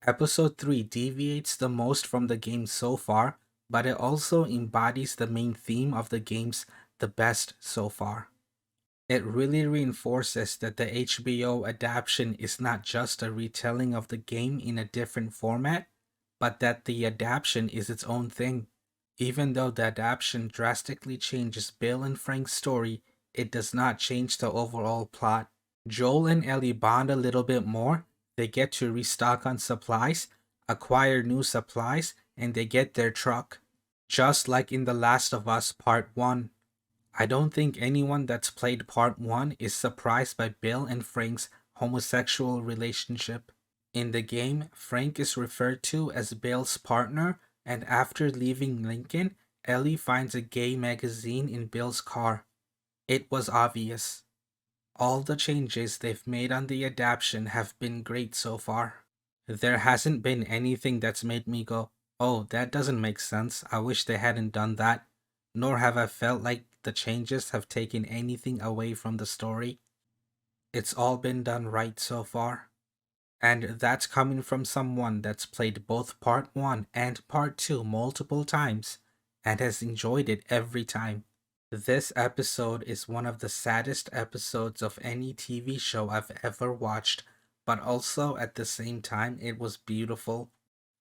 Episode 3 deviates the most from the game so far, but it also embodies the main theme of the games the best so far. It really reinforces that the HBO adaptation is not just a retelling of the game in a different format, but that the adaptation is its own thing. Even though the adaptation drastically changes Bill and Frank's story, it does not change the overall plot. Joel and Ellie bond a little bit more, they get to restock on supplies, acquire new supplies, and they get their truck. Just like in The Last of Us Part 1. I don't think anyone that's played Part 1 is surprised by Bill and Frank's homosexual relationship. In the game, Frank is referred to as Bill's partner, and after leaving Lincoln, Ellie finds a gay magazine in Bill's car. It was obvious. All the changes they've made on the adaptation have been great so far. There hasn't been anything that's made me go, oh, that doesn't make sense, I wish they hadn't done that, nor have I felt like the changes have taken anything away from the story. It's all been done right so far. And that's coming from someone that's played both Part 1 and Part 2 multiple times and has enjoyed it every time. This episode is one of the saddest episodes of any TV show I've ever watched, but also at the same time, it was beautiful.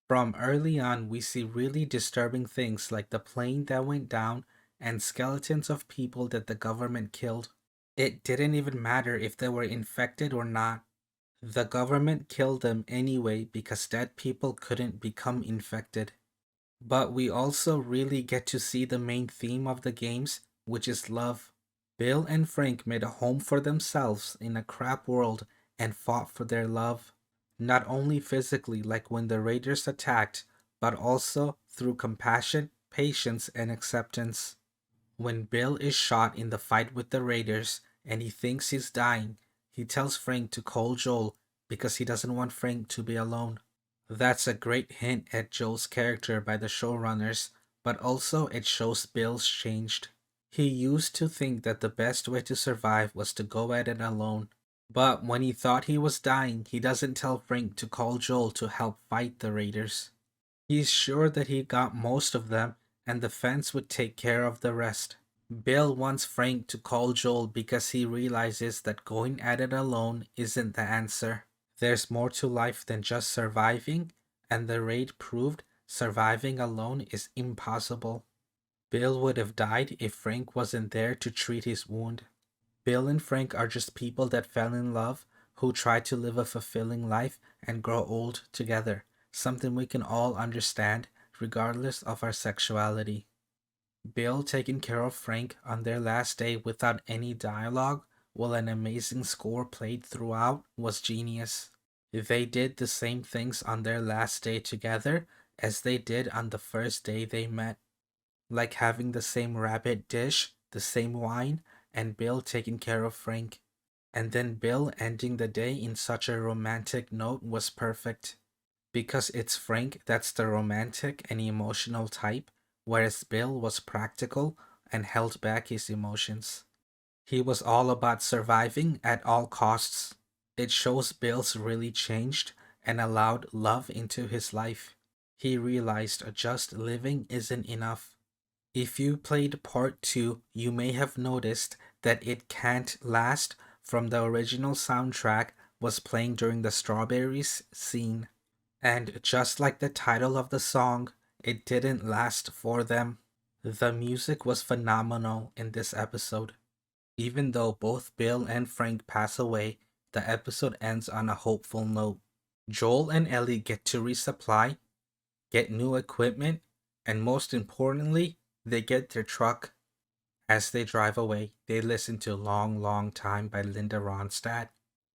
From early on, we see really disturbing things like the plane that went down and skeletons of people that the government killed. It didn't even matter if they were infected or not. The government killed them anyway because dead people couldn't become infected. But we also really get to see the main theme of the games, which is love. Bill and Frank made a home for themselves in a crap world and fought for their love. Not only physically, like when the raiders attacked, but also through compassion, patience, and acceptance. When Bill is shot in the fight with the raiders and he thinks he's dying, he tells Frank to call Joel because he doesn't want Frank to be alone. That's a great hint at Joel's character by the showrunners, but also it shows Bill's changed. He used to think that the best way to survive was to go at it alone. But when he thought he was dying, he doesn't tell Frank to call Joel to help fight the raiders. He's sure that he got most of them and the fence would take care of the rest. Bill wants Frank to call Joel because he realizes that going at it alone isn't the answer. There's more to life than just surviving, and the raid proved surviving alone is impossible. Bill would have died if Frank wasn't there to treat his wound. Bill and Frank are just people that fell in love, who try to live a fulfilling life and grow old together, something we can all understand regardless of our sexuality. Bill taking care of Frank on their last day without any dialogue while an amazing score played throughout was genius. They did the same things on their last day together as they did on the first day they met, like having the same rabbit dish, the same wine, and Bill taking care of Frank. And then Bill ending the day in such a romantic note was perfect. Because it's Frank that's the romantic and emotional type, whereas Bill was practical and held back his emotions. He was all about surviving at all costs. It shows Bill's really changed and allowed love into his life. He realized just living isn't enough. If you played part 2, you may have noticed that It Can't Last from the original soundtrack was playing during the strawberries scene. And just like the title of the song, it didn't last for them. The music was phenomenal in this episode. Even though both Bill and Frank pass away, the episode ends on a hopeful note. Joel and Ellie get to resupply, get new equipment, and most importantly, they get their truck. As they drive away, they listen to Long, Long Time by Linda Ronstadt.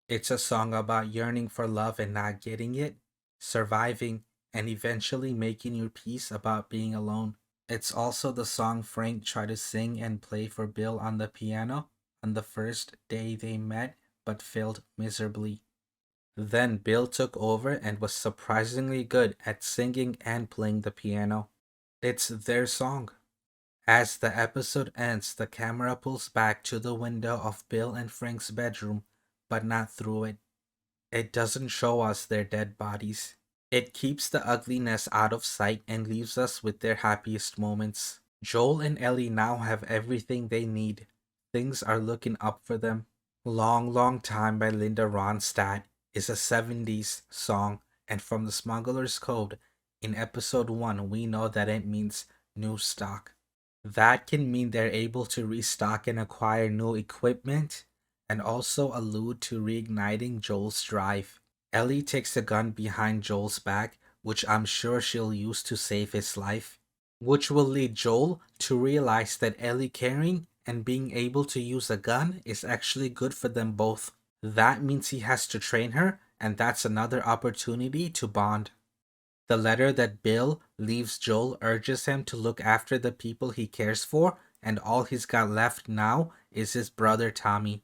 It's a song about yearning for love and not getting it, surviving, and eventually making your peace about being alone. It's also the song Frank tried to sing and play for Bill on the piano on the first day they met, but failed miserably. Then Bill took over and was surprisingly good at singing and playing the piano. It's their song. As the episode ends, the camera pulls back to the window of Bill and Frank's bedroom, but not through it. It doesn't show us their dead bodies. It keeps the ugliness out of sight and leaves us with their happiest moments. Joel and Ellie now have everything they need. Things are looking up for them. Long, Long Time by Linda Ronstadt is a 70s song, and from the Smuggler's Code, in episode 1, we know that it means new stock. That can mean they're able to restock and acquire new equipment, and also allude to reigniting Joel's drive. Ellie takes a gun behind Joel's back, which I'm sure she'll use to save his life, which will lead Joel to realize that Ellie carrying and being able to use a gun is actually good for them both. That means he has to train her, and that's another opportunity to bond. The letter that Bill leaves Joel urges him to look after the people he cares for, and all he's got left now is his brother Tommy.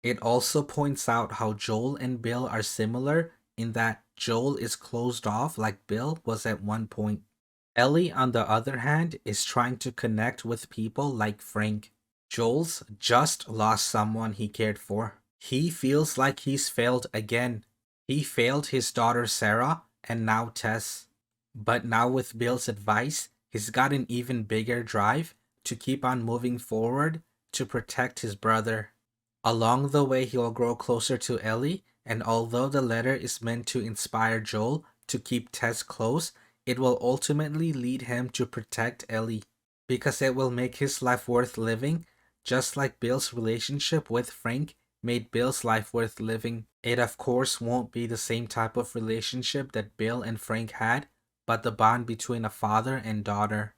It also points out how Joel and Bill are similar in that Joel is closed off like Bill was at one point. Ellie, on the other hand, is trying to connect with people like Frank. Joel's just lost someone he cared for. He feels like he's failed again. He failed his daughter Sarah and now Tess. But now, with Bill's advice, he's got an even bigger drive to keep on moving forward to protect his brother. Along the way, he'll grow closer to Ellie, and although the letter is meant to inspire Joel to keep Tess close, it will ultimately lead him to protect Ellie, because it will make his life worth living, just like Bill's relationship with Frank made Bill's life worth living. It, of course, won't be the same type of relationship that Bill and Frank had, but the bond between a father and daughter.